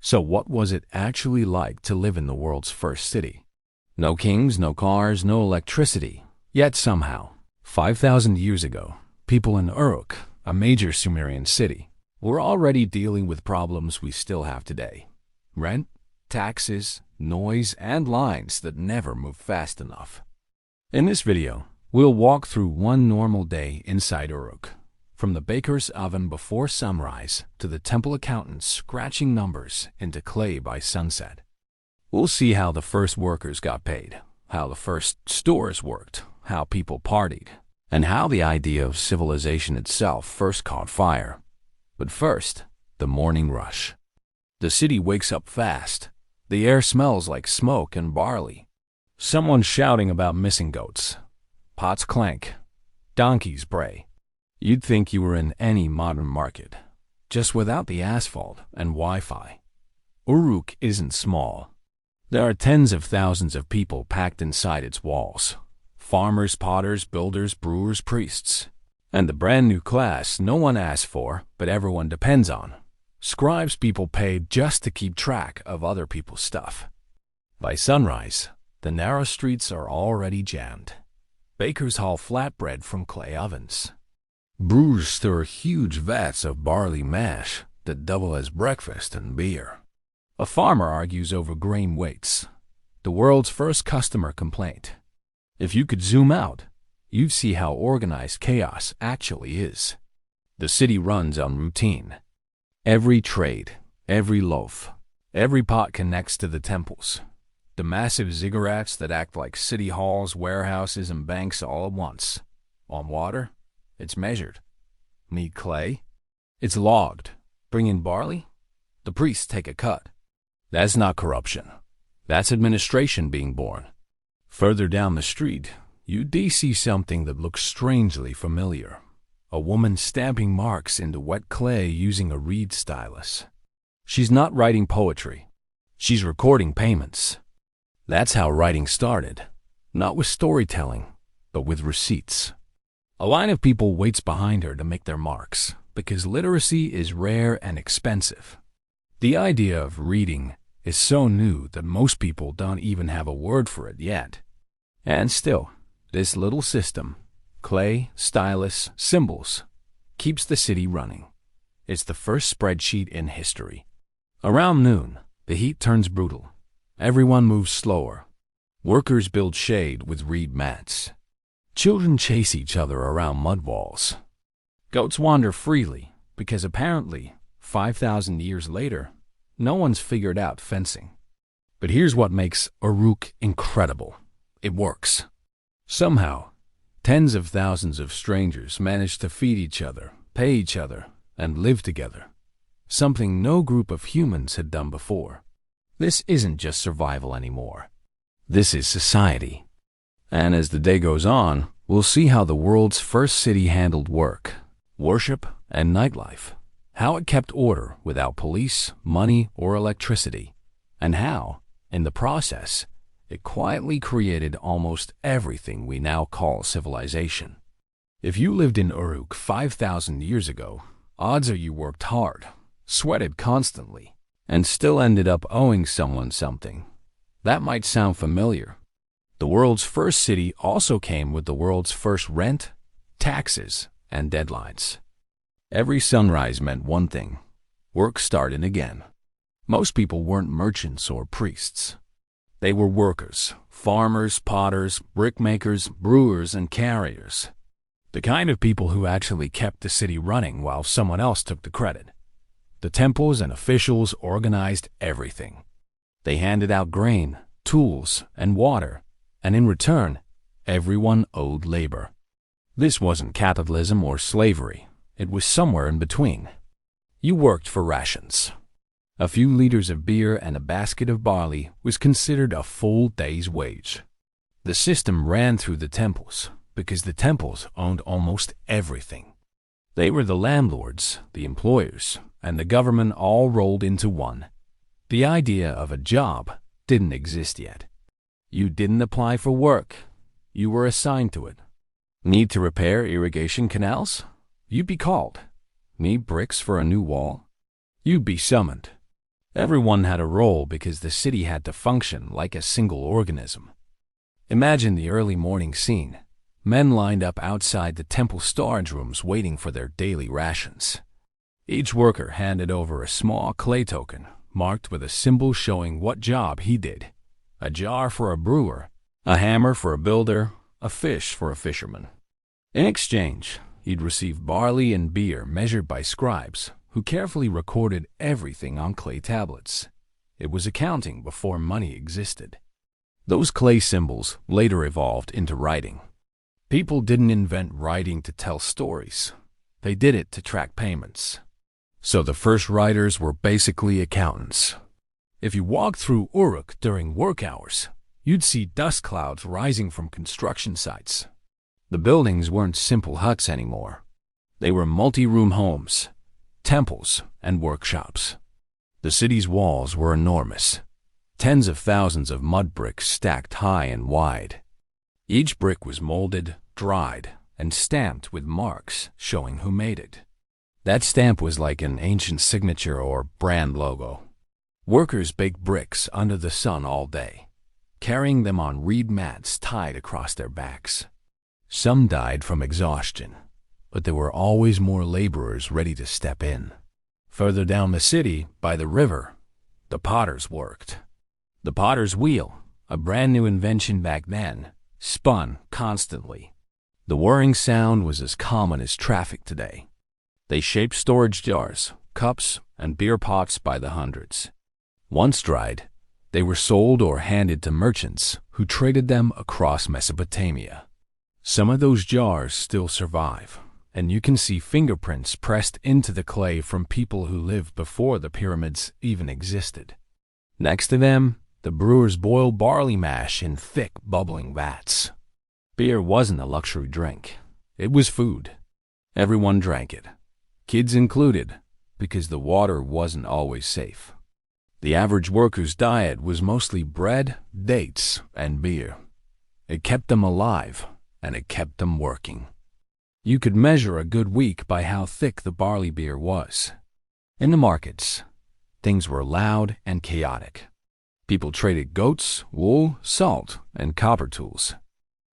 So what was it actually like to live in the world's first city? No kings, no cars, no electricity. Yet somehow, 5,000 years ago, people in Uruk, a major Sumerian city, were already dealing with problems we still have today. Rent, taxes, noise, and lines that never move fast enough. In this video, we'll walk through one normal day inside Uruk, from the baker's oven before sunrise to the temple accountant scratching numbers into clay by sunset. We'll see how the first workers got paid, how the first stores worked, how people partied, and how the idea of civilization itself first caught fire. But first, the morning rush. The city wakes up fast. The air smells like smoke and barley. Someone's shouting about missing goats. Pots clank. Donkeys bray. You'd think you were in any modern market, just without the asphalt and Wi-Fi. Uruk isn't small. There are tens of thousands of people packed inside its walls. Farmers, potters, builders, brewers, priests. And the brand new class no one asks for, but everyone depends on. Scribes people paid just to keep track of other people's stuff. By sunrise, the narrow streets are already jammed. Bakers haul flatbread from clay ovens. Brewers stir huge vats of barley mash that double as breakfast and beer. A farmer argues over grain weights. The world's first customer complaint. If you could zoom out, you'd see how organized chaos actually is. The city runs on routine. Every trade, every loaf, every pot connects to the temples. The massive ziggurats that act like city halls, warehouses, and banks all at once. On water, it's measured. Need clay? It's logged. Bring in barley? The priests take a cut. That's not corruption. That's administration being born. Further down the street, you do see something that looks strangely familiar. A woman stamping marks into wet clay using a reed stylus. She's not writing poetry. She's recording payments. That's how writing started. Not with storytelling, but with receipts. A line of people waits behind her to make their marks, because literacy is rare and expensive. The idea of reading is so new that most people don't even have a word for it yet. And still, this little system, clay, stylus, symbols, keeps the city running. It's the first spreadsheet in history. Around noon, the heat turns brutal. Everyone moves slower. Workers build shade with reed mats. Children chase each other around mud walls. Goats wander freely because apparently, 5,000 years later, no one's figured out fencing. But here's what makes Uruk incredible. It works. Somehow, tens of thousands of strangers manage to feed each other, pay each other, and live together. Something no group of humans had done before. This isn't just survival anymore. This is society. And as the day goes on, we'll see how the world's first city handled work, worship, and nightlife. How it kept order without police, money, or electricity. And how, in the process, it quietly created almost everything we now call civilization. If you lived in Uruk 5,000 years ago, odds are you worked hard, sweated constantly, and still ended up owing someone something. That might sound familiar. The world's first city also came with the world's first rent, taxes, and deadlines. Every sunrise meant one thing: work started again. Most people weren't merchants or priests. They were workers, farmers, potters, brickmakers, brewers, and carriers. The kind of people who actually kept the city running while someone else took the credit. The temples and officials organized everything. They handed out grain, tools, and water. And in return, everyone owed labor. This wasn't capitalism or slavery. It was somewhere in between. You worked for rations. A few liters of beer and a basket of barley was considered a full day's wage. The system ran through the temples because the temples owned almost everything. They were the landlords, the employers, and the government all rolled into one. The idea of a job didn't exist yet. You didn't apply for work. You were assigned to it. Need to repair irrigation canals? You'd be called. Need bricks for a new wall? You'd be summoned. Everyone had a role because the city had to function like a single organism. Imagine the early morning scene. Men lined up outside the temple storage rooms waiting for their daily rations. Each worker handed over a small clay token, marked with a symbol showing what job he did. A jar for a brewer, a hammer for a builder, a fish for a fisherman. In exchange, he'd receive barley and beer measured by scribes, who carefully recorded everything on clay tablets. It was accounting before money existed. Those clay symbols later evolved into writing. People didn't invent writing to tell stories. They did it to track payments. So the first writers were basically accountants. If you walked through Uruk during work hours, you'd see dust clouds rising from construction sites. The buildings weren't simple huts anymore. They were multi-room homes, temples, and workshops. The city's walls were enormous. Tens of thousands of mud bricks stacked high and wide. Each brick was molded, dried, and stamped with marks showing who made it. That stamp was like an ancient signature or brand logo. Workers baked bricks under the sun all day, carrying them on reed mats tied across their backs. Some died from exhaustion, but there were always more laborers ready to step in. Further down the city, by the river, the potters worked. The potter's wheel, a brand new invention back then, spun constantly. The whirring sound was as common as traffic today. They shaped storage jars, cups, and beer pots by the hundreds. Once dried, they were sold or handed to merchants who traded them across Mesopotamia. Some of those jars still survive, and you can see fingerprints pressed into the clay from people who lived before the pyramids even existed. Next to them, the brewers boiled barley mash in thick, bubbling vats. Beer wasn't a luxury drink. It was food. Everyone drank it, kids included, because the water wasn't always safe. The average worker's diet was mostly bread, dates, and beer. It kept them alive, and it kept them working. You could measure a good week by how thick the barley beer was. In the markets, things were loud and chaotic. People traded goats, wool, salt, and copper tools.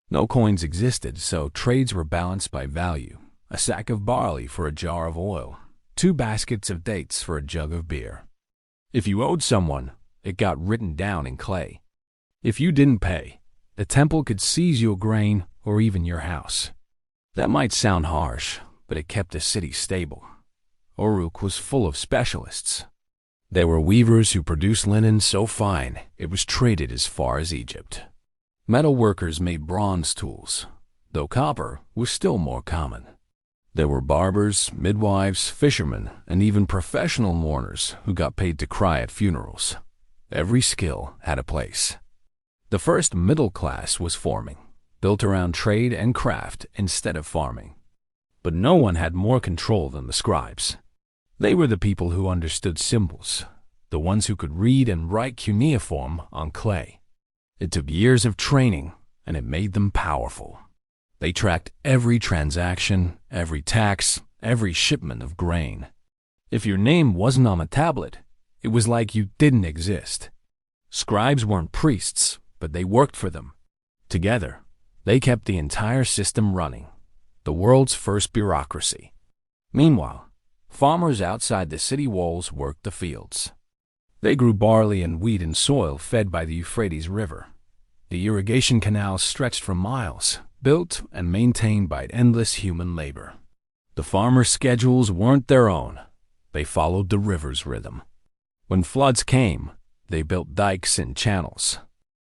No coins existed, so trades were balanced by value. A sack of barley for a jar of oil, 2 baskets of dates for a jug of beer. If you owed someone, it got written down in clay. If you didn't pay, the temple could seize your grain or even your house. That might sound harsh, but it kept the city stable. Uruk was full of specialists. There were weavers who produced linen so fine it was traded as far as Egypt. Metal workers made bronze tools, though copper was still more common. There were barbers, midwives, fishermen, and even professional mourners who got paid to cry at funerals. Every skill had a place. The first middle class was forming, built around trade and craft instead of farming. But no one had more control than the scribes. They were the people who understood symbols, the ones who could read and write cuneiform on clay. It took years of training, and it made them powerful. They tracked every transaction, every tax, every shipment of grain. If your name wasn't on a tablet, it was like you didn't exist. Scribes weren't priests, but they worked for them. Together, they kept the entire system running, the world's first bureaucracy. Meanwhile, farmers outside the city walls worked the fields. They grew barley and wheat in soil fed by the Euphrates River. The irrigation canals stretched for miles, built and maintained by endless human labor. The farmers' schedules weren't their own. They followed the river's rhythm. When floods came, they built dikes and channels.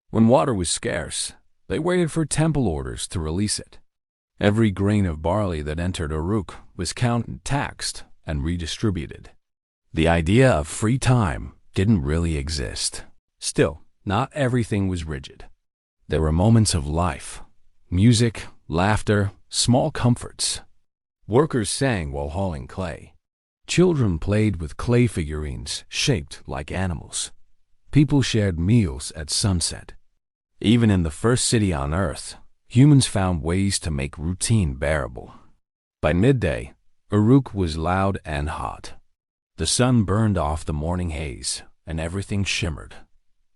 When water was scarce, they waited for temple orders to release it. Every grain of barley that entered Uruk was counted, taxed, and redistributed. The idea of free time didn't really exist. Still, not everything was rigid. There were moments of life. Music, laughter, small comforts. Workers sang while hauling clay. Children played with clay figurines shaped like animals. People shared meals at sunset. Even in the first city on Earth, humans found ways to make routine bearable. By midday, Uruk was loud and hot. The sun burned off the morning haze, and everything shimmered.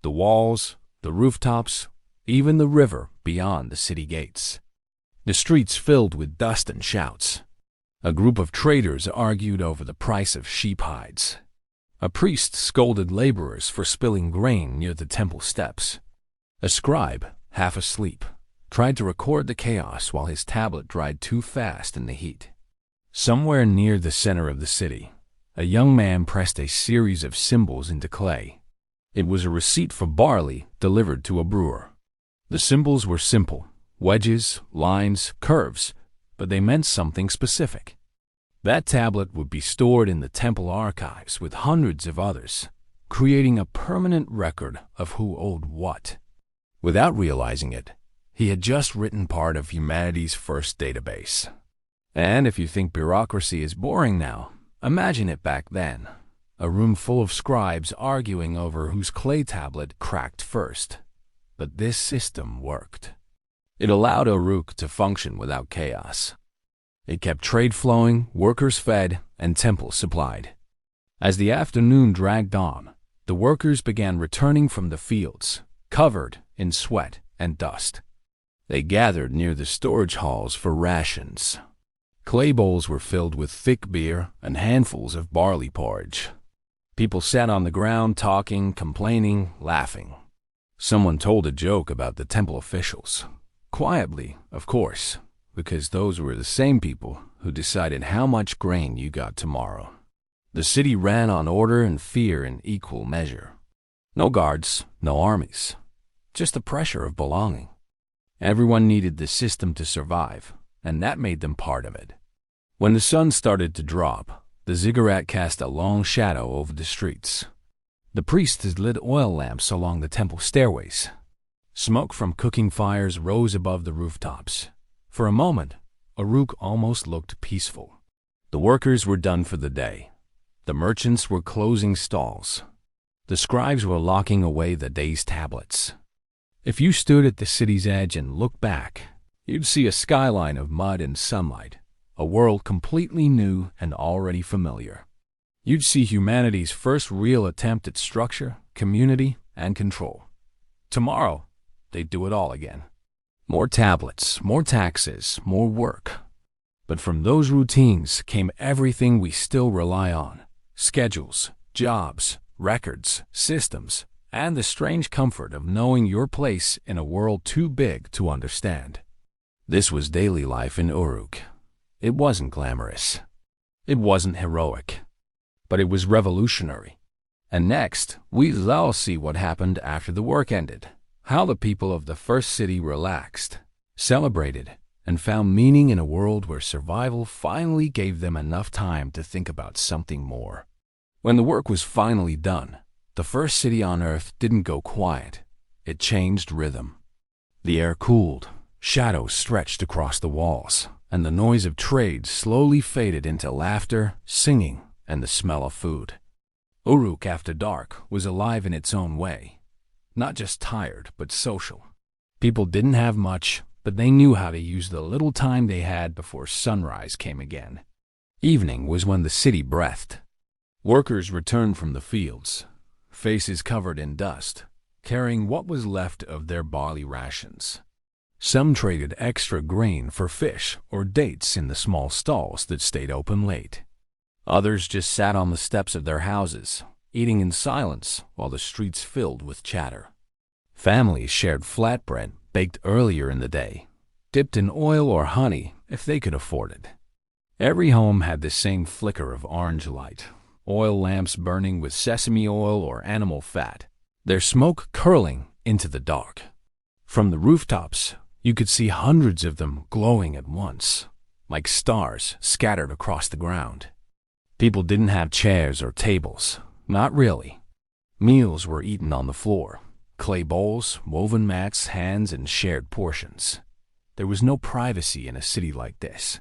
The walls, the rooftops, even the river beyond the city gates. The streets filled with dust and shouts. A group of traders argued over the price of sheep hides. A priest scolded laborers for spilling grain near the temple steps. A scribe, half asleep, tried to record the chaos while his tablet dried too fast in the heat. Somewhere near the center of the city, a young man pressed a series of symbols into clay. It was a receipt for barley delivered to a brewer. The symbols were simple, wedges, lines, curves, but they meant something specific. That tablet would be stored in the temple archives with hundreds of others, creating a permanent record of who owed what. Without realizing it, he had just written part of humanity's first database. And if you think bureaucracy is boring now, imagine it back then. A room full of scribes arguing over whose clay tablet cracked first. But this system worked. It allowed Uruk to function without chaos. It kept trade flowing, workers fed, and temples supplied. As the afternoon dragged on, the workers began returning from the fields, covered in sweat and dust. They gathered near the storage halls for rations. Clay bowls were filled with thick beer and handfuls of barley porridge. People sat on the ground talking, complaining, laughing. Someone told a joke about the temple officials. Quietly, of course, because those were the same people who decided how much grain you got tomorrow. The city ran on order and fear in equal measure. No guards, no armies, just the pressure of belonging. Everyone needed the system to survive, and that made them part of it. When the sun started to drop, the ziggurat cast a long shadow over the streets. The priests lit oil lamps along the temple stairways. Smoke from cooking fires rose above the rooftops. For a moment, Uruk almost looked peaceful. The workers were done for the day. The merchants were closing stalls. The scribes were locking away the day's tablets. If you stood at the city's edge and looked back, you'd see a skyline of mud and sunlight, a world completely new and already familiar. You'd see humanity's first real attempt at structure, community, and control. Tomorrow, they'd do it all again. More tablets, more taxes, more work. But from those routines came everything we still rely on: schedules, jobs, records, systems, and the strange comfort of knowing your place in a world too big to understand. This was daily life in Uruk. It wasn't glamorous. It wasn't heroic. But it was revolutionary. And next, we'll all see what happened after the work ended. How the people of the first city relaxed, celebrated, and found meaning in a world where survival finally gave them enough time to think about something more. When the work was finally done, the first city on Earth didn't go quiet. It changed rhythm. The air cooled, shadows stretched across the walls, and the noise of trade slowly faded into laughter, singing, and the smell of food. Uruk after dark was alive in its own way. Not just tired, but social. People didn't have much, but they knew how to use the little time they had before sunrise came again. Evening was when the city breathed. Workers returned from the fields, faces covered in dust, carrying what was left of their barley rations. Some traded extra grain for fish or dates in the small stalls that stayed open late. Others just sat on the steps of their houses, eating in silence while the streets filled with chatter. Families shared flatbread baked earlier in the day, dipped in oil or honey if they could afford it. Every home had the same flicker of orange light, oil lamps burning with sesame oil or animal fat, their smoke curling into the dark. From the rooftops, you could see hundreds of them glowing at once, like stars scattered across the ground. People didn't have chairs or tables, not really. Meals were eaten on the floor, clay bowls, woven mats, hands, and shared portions. There was no privacy in a city like this.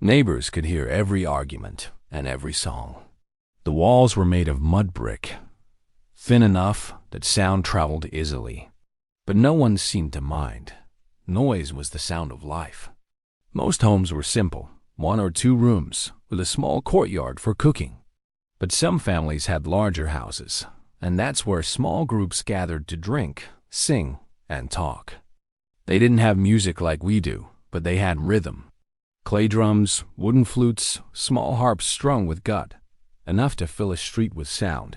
Neighbors could hear every argument and every song. The walls were made of mud brick, thin enough that sound traveled easily. But no one seemed to mind. Noise was the sound of life. Most homes were simple, 1 or 2 rooms with a small courtyard for cooking. But some families had larger houses, and that's where small groups gathered to drink, sing, and talk. They didn't have music like we do, but they had rhythm. Clay drums, wooden flutes, small harps strung with gut, enough to fill a street with sound.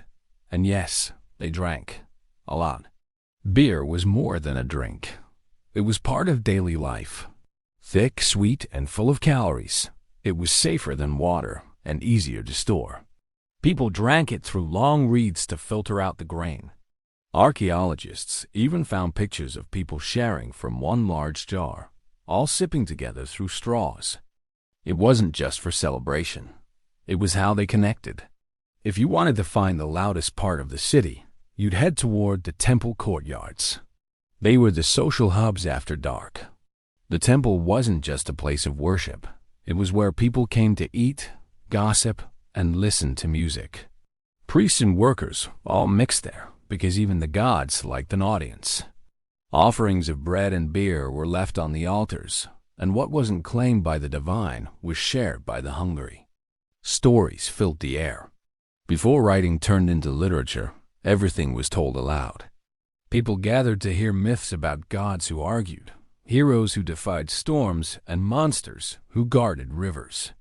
And yes, they drank. A lot. Beer was more than a drink. It was part of daily life. Thick, sweet, and full of calories, it was safer than water and easier to store. People drank it through long reeds to filter out the grain. Archaeologists even found pictures of people sharing from one large jar, all sipping together through straws. It wasn't just for celebration. It was how they connected. If you wanted to find the loudest part of the city, you'd head toward the temple courtyards. They were the social hubs after dark. The temple wasn't just a place of worship. It was where people came to eat, gossip, and listen to music. Priests and workers all mixed there because even the gods liked an audience. Offerings of bread and beer were left on the altars, and what wasn't claimed by the divine was shared by the hungry. Stories filled the air. Before writing turned into literature, everything was told aloud. People gathered to hear myths about gods who argued, heroes who defied storms, and monsters who guarded rivers.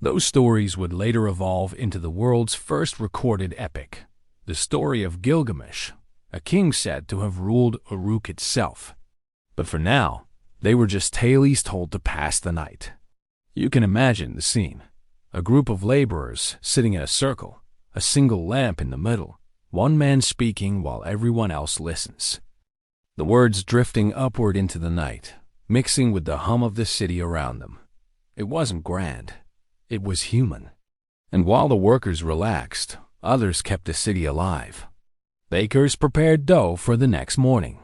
Those stories would later evolve into the world's first recorded epic, the story of Gilgamesh, a king said to have ruled Uruk itself. But for now, they were just tales told to pass the night. You can imagine the scene. A group of laborers sitting in a circle, a single lamp in the middle, one man speaking while everyone else listens. The words drifting upward into the night, mixing with the hum of the city around them. It wasn't grand. It was human. And while the workers relaxed, others kept the city alive. Bakers prepared dough for the next morning.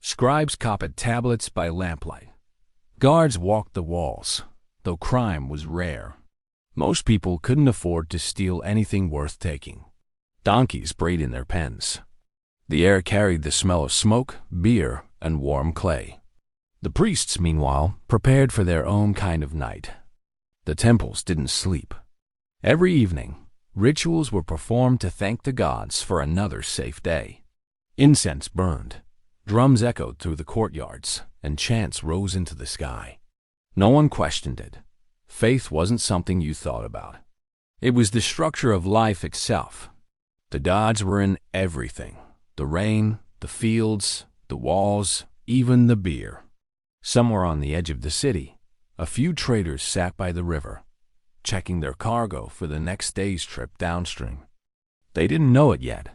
Scribes copied tablets by lamplight. Guards walked the walls, though crime was rare. Most people couldn't afford to steal anything worth taking. Donkeys brayed in their pens. The air carried the smell of smoke, beer, and warm clay. The priests, meanwhile, prepared for their own kind of night. The temples didn't sleep. Every evening, rituals were performed to thank the gods for another safe day. Incense burned, drums echoed through the courtyards, and chants rose into the sky. No one questioned it. Faith wasn't something you thought about. It was the structure of life itself. The gods were in everything. The rain, the fields, the walls, even the beer. Somewhere on the edge of the city, a few traders sat by the river, checking their cargo for the next day's trip downstream. They didn't know it yet,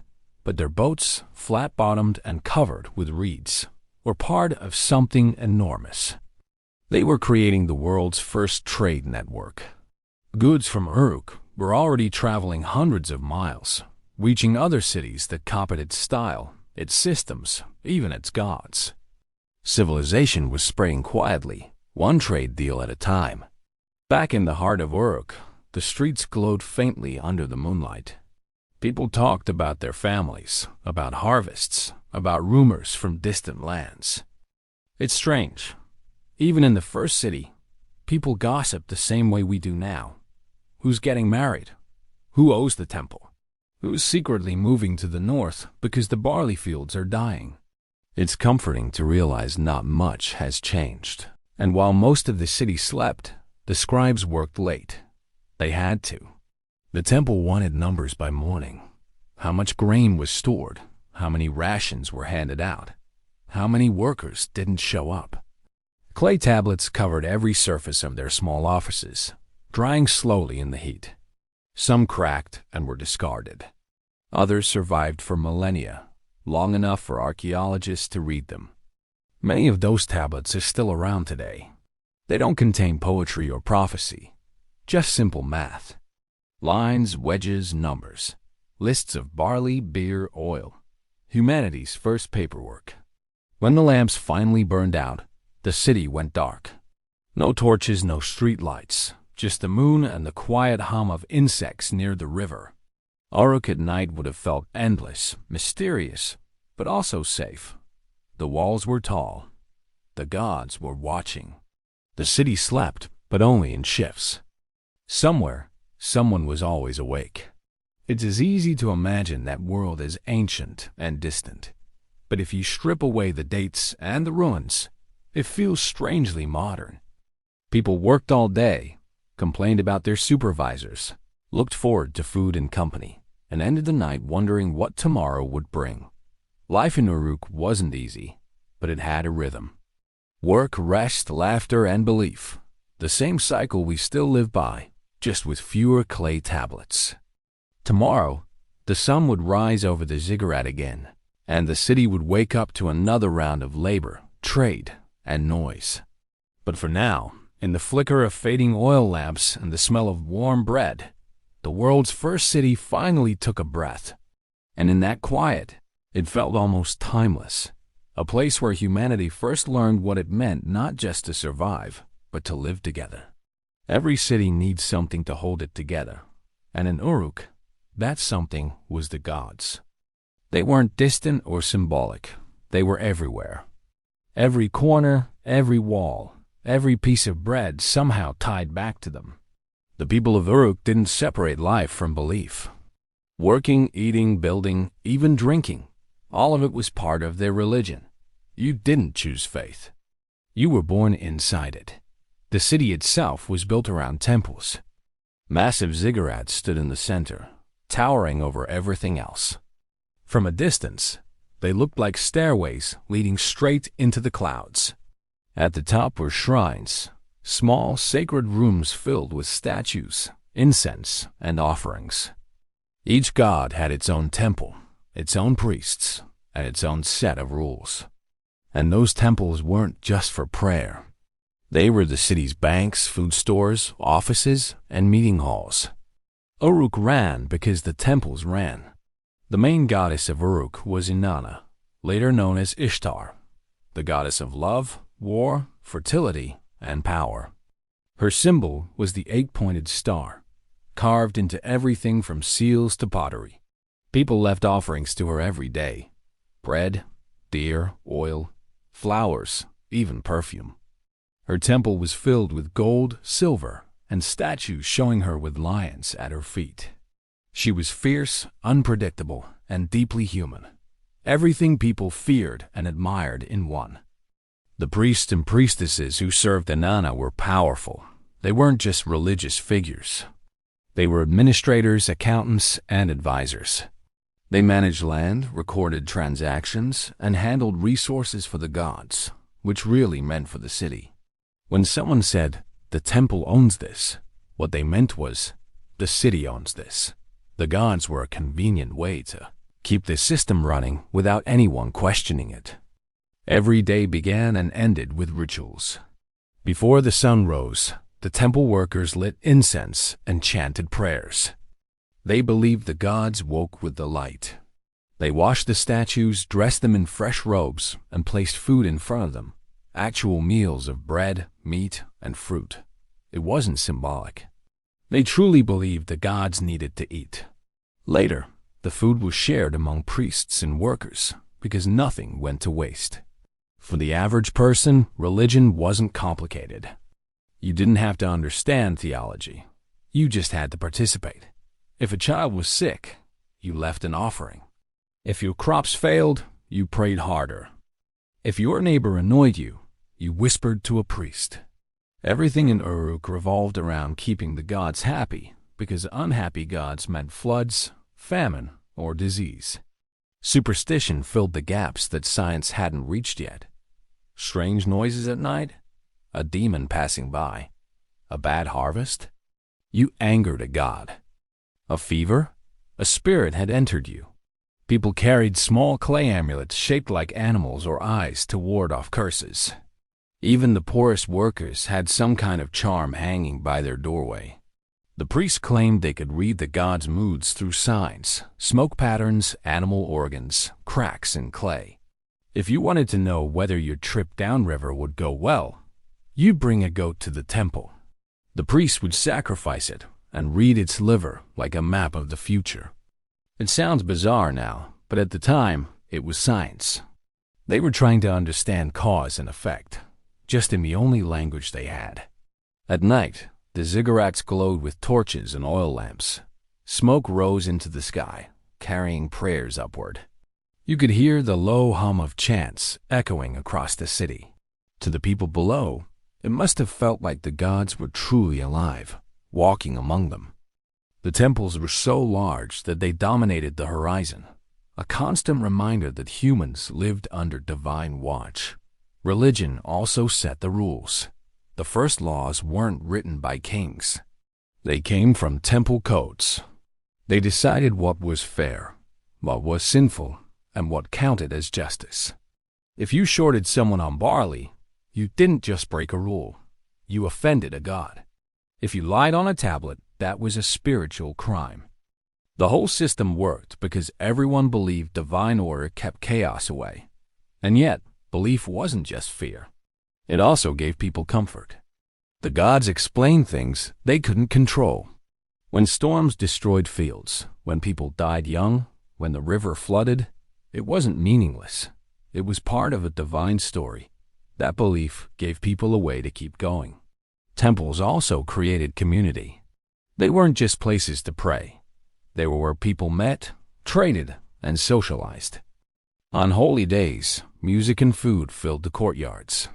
but their boats, flat-bottomed and covered with reeds, were part of something enormous. They were creating the world's first trade network. Goods from Uruk were already traveling hundreds of miles, reaching other cities that copied its style, its systems, even its gods. Civilization was spreading quietly, one trade deal at a time. Back in the heart of Uruk, the streets glowed faintly under the moonlight. People talked about their families, about harvests, about rumors from distant lands. It's strange. Even in the first city, people gossiped the same way we do now. Who's getting married? Who owes the temple? Who's secretly moving to the north because the barley fields are dying? It's comforting to realize not much has changed. And while most of the city slept, the scribes worked late. They had to. The temple wanted numbers by morning. How much grain was stored, how many rations were handed out, how many workers didn't show up. Clay tablets covered every surface of their small offices, drying slowly in the heat. Some cracked and were discarded. Others survived for millennia, long enough for archaeologists to read them. Many of those tablets are still around today. They don't contain poetry or prophecy, just simple math. Lines, wedges, numbers. Lists of barley, beer, oil. Humanity's first paperwork. When the lamps finally burned out, the city went dark. No torches, no street lights, just the moon and the quiet hum of insects near the river. Uruk at night would have felt endless, mysterious, but also safe. The walls were tall. The gods were watching. The city slept, but only in shifts. Somewhere, someone was always awake. It's easy to imagine that world as ancient and distant. But if you strip away the dates and the ruins, it feels strangely modern. People worked all day, complained about their supervisors, looked forward to food and company, and ended the night wondering what tomorrow would bring. Life in Uruk wasn't easy, but it had a rhythm. Work, rest, laughter, and belief. The same cycle we still live by, just with fewer clay tablets. Tomorrow, the sun would rise over the ziggurat again, and the city would wake up to another round of labor, trade, and noise. But for now, in the flicker of fading oil lamps and the smell of warm bread, the world's first city finally took a breath. And in that quiet, it felt almost timeless. A place where humanity first learned what it meant not just to survive, but to live together. Every city needs something to hold it together. And in Uruk, that something was the gods. They weren't distant or symbolic. They were everywhere. Every corner, every wall, every piece of bread somehow tied back to them. The people of Uruk didn't separate life from belief. Working, eating, building, even drinking, all of it was part of their religion. You didn't choose faith. You were born inside it. The city itself was built around temples. Massive ziggurats stood in the center, towering over everything else. From a distance, they looked like stairways leading straight into the clouds. At the top were shrines, small sacred rooms filled with statues, incense, and offerings. Each god had its own temple, its own priests, and its own set of rules. And those temples weren't just for prayer. They were the city's banks, food stores, offices, and meeting halls. Uruk ran because the temples ran. The main goddess of Uruk was Inanna, later known as Ishtar, the goddess of love, war, fertility, and power. Her symbol was the eight-pointed star, carved into everything from seals to pottery. People left offerings to her every day: bread, deer, oil, flowers, even perfume. Her temple was filled with gold, silver, and statues showing her with lions at her feet. She was fierce, unpredictable, and deeply human. Everything people feared and admired in one. The priests and priestesses who served Inanna were powerful. They weren't just religious figures. They were administrators, accountants, and advisors. They managed land, recorded transactions, and handled resources for the gods, which really meant for the city. When someone said, "The temple owns this," what they meant was, "The city owns this." The gods were a convenient way to keep the system running without anyone questioning it. Every day began and ended with rituals. Before the sun rose, the temple workers lit incense and chanted prayers. They believed the gods woke with the light. They washed the statues, dressed them in fresh robes, and placed food in front of them, actual meals of bread, meat, and fruit. It wasn't symbolic. They truly believed the gods needed to eat. Later, the food was shared among priests and workers because nothing went to waste. For the average person, religion wasn't complicated. You didn't have to understand theology. You just had to participate. If a child was sick, you left an offering. If your crops failed, you prayed harder. If your neighbor annoyed you, you whispered to a priest. Everything in Uruk revolved around keeping the gods happy, because unhappy gods meant floods, famine, or disease. Superstition filled the gaps that science hadn't reached yet. Strange noises at night, a demon passing by, a bad harvest. You angered a god. A fever, a spirit had entered you. People carried small clay amulets shaped like animals or eyes to ward off curses. Even the poorest workers had some kind of charm hanging by their doorway. The priests claimed they could read the gods' moods through signs, smoke patterns, animal organs, cracks in clay. If you wanted to know whether your trip downriver would go well, you'd bring a goat to the temple. The priest would sacrifice it and read its liver like a map of the future. It sounds bizarre now, but at the time, it was science. They were trying to understand cause and effect, just in the only language they had. At night, the ziggurats glowed with torches and oil lamps. Smoke rose into the sky, carrying prayers upward. You could hear the low hum of chants echoing across the city. To the people below, it must have felt like the gods were truly alive, walking among them. The temples were so large that they dominated the horizon, a constant reminder that humans lived under divine watch. Religion also set the rules. The first laws weren't written by kings. They came from temple codes. They decided what was fair, what was sinful, and what counted as justice. If you shorted someone on barley, you didn't just break a rule. You offended a god. If you lied on a tablet, that was a spiritual crime. The whole system worked because everyone believed divine order kept chaos away. And yet, belief wasn't just fear. It also gave people comfort. The gods explained things they couldn't control. When storms destroyed fields, when people died young, when the river flooded, it wasn't meaningless. It was part of a divine story. That belief gave people a way to keep going. Temples also created community. They weren't just places to pray. They were where people met, traded, and socialized. On holy days, music and food filled the courtyards.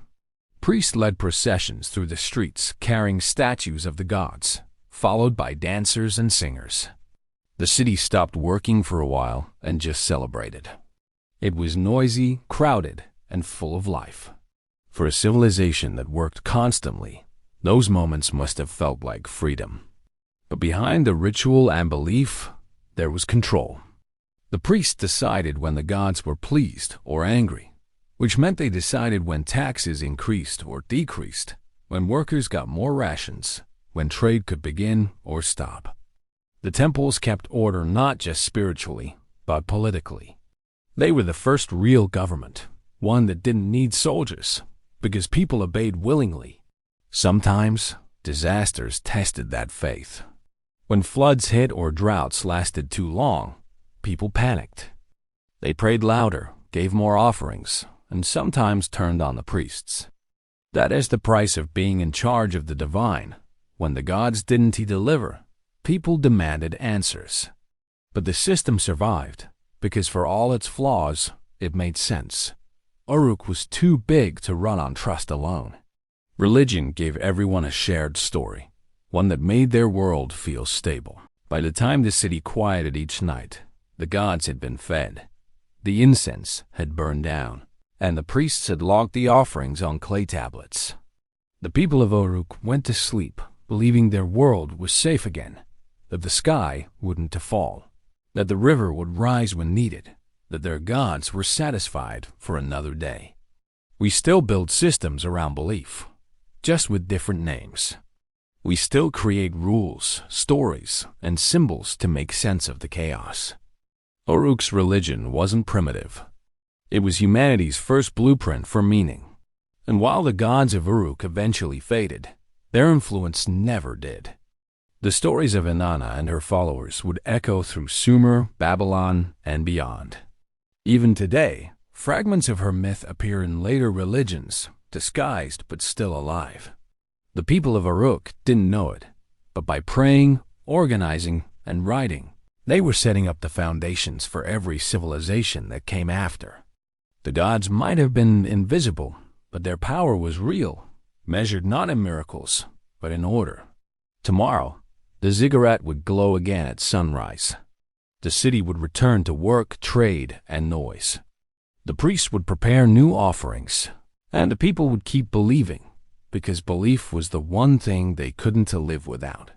Priests led processions through the streets carrying statues of the gods, followed by dancers and singers. The city stopped working for a while and just celebrated. It was noisy, crowded, and full of life. For a civilization that worked constantly, those moments must have felt like freedom. But behind the ritual and belief, there was control. The priests decided when the gods were pleased or angry, which meant they decided when taxes increased or decreased, when workers got more rations, when trade could begin or stop. The temples kept order not just spiritually, but politically. They were the first real government, one that didn't need soldiers, because people obeyed willingly. Sometimes, disasters tested that faith. When floods hit or droughts lasted too long, people panicked. They prayed louder, gave more offerings, and sometimes turned on the priests. That is the price of being in charge of the divine. When the gods didn't deliver, people demanded answers. But the system survived, because for all its flaws, it made sense. Uruk was too big to run on trust alone. Religion gave everyone a shared story, one that made their world feel stable. By the time the city quieted each night, the gods had been fed, the incense had burned down, and the priests had logged the offerings on clay tablets. The people of Uruk went to sleep, believing their world was safe again, that the sky wouldn't fall, that the river would rise when needed, that their gods were satisfied for another day. We still build systems around belief, just with different names. We still create rules, stories, and symbols to make sense of the chaos. Uruk's religion wasn't primitive. It was humanity's first blueprint for meaning. And while the gods of Uruk eventually faded, their influence never did. The stories of Inanna and her followers would echo through Sumer, Babylon, and beyond. Even today, fragments of her myth appear in later religions, disguised but still alive. The people of Uruk didn't know it, but by praying, organizing, and writing, they were setting up the foundations for every civilization that came after. The gods might have been invisible, but their power was real, measured not in miracles, but in order. Tomorrow, the ziggurat would glow again at sunrise. The city would return to work, trade, and noise. The priests would prepare new offerings, and the people would keep believing, because belief was the one thing they couldn't live without.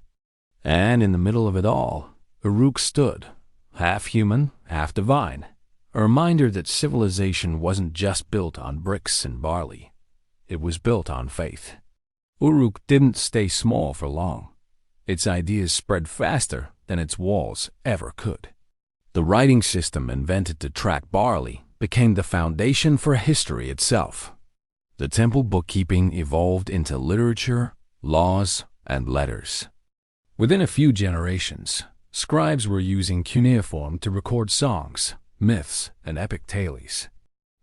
And in the middle of it all, Uruk stood, half human, half divine, a reminder that civilization wasn't just built on bricks and barley. It was built on faith. Uruk didn't stay small for long. Its ideas spread faster than its walls ever could. The writing system invented to track barley became the foundation for history itself. The temple bookkeeping evolved into literature, laws, and letters. Within a few generations, scribes were using cuneiform to record songs, myths, and epic tales.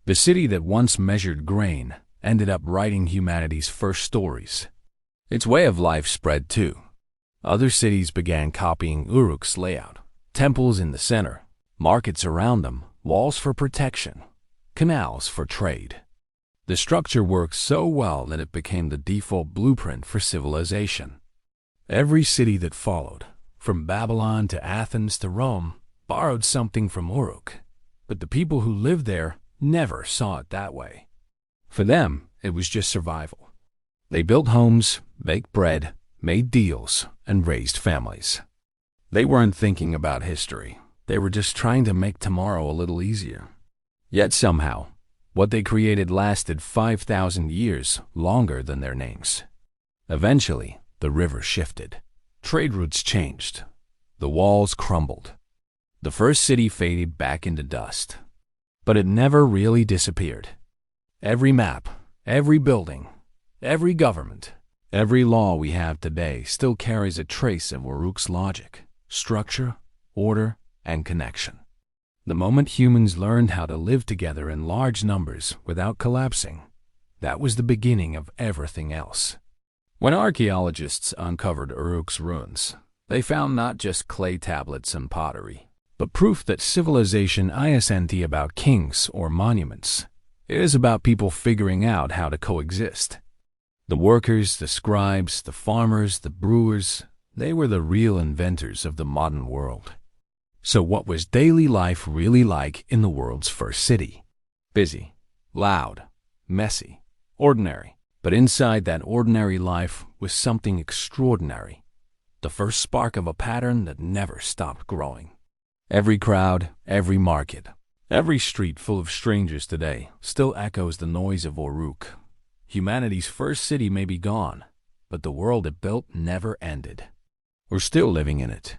The city that once measured grain ended up writing humanity's first stories. Its way of life spread too. Other cities began copying Uruk's layout. Temples in the center, markets around them, walls for protection, canals for trade. The structure worked so well that it became the default blueprint for civilization. Every city that followed, from Babylon to Athens to Rome, borrowed something from Uruk, but the people who lived there never saw it that way. For them, it was just survival. They built homes, baked bread, made deals, and raised families. They weren't thinking about history. They were just trying to make tomorrow a little easier. Yet somehow, what they created lasted 5,000 years longer than their names. Eventually, the river shifted. Trade routes changed. The walls crumbled. The first city faded back into dust. But it never really disappeared. Every map, every building, every government, every law we have today still carries a trace of Uruk's logic, structure, order, and connection. The moment humans learned how to live together in large numbers without collapsing, that was the beginning of everything else. When archaeologists uncovered Uruk's ruins, they found not just clay tablets and pottery, but proof that civilization isn't about kings or monuments. It is about people figuring out how to coexist. The workers, the scribes, the farmers, the brewers, they were the real inventors of the modern world. So what was daily life really like in the world's first city? Busy, loud, messy, ordinary. But inside that ordinary life was something extraordinary. The first spark of a pattern that never stopped growing. Every crowd, every market, every street full of strangers today still echoes the noise of Uruk. Humanity's first city may be gone, but the world it built never ended. We're still living in it.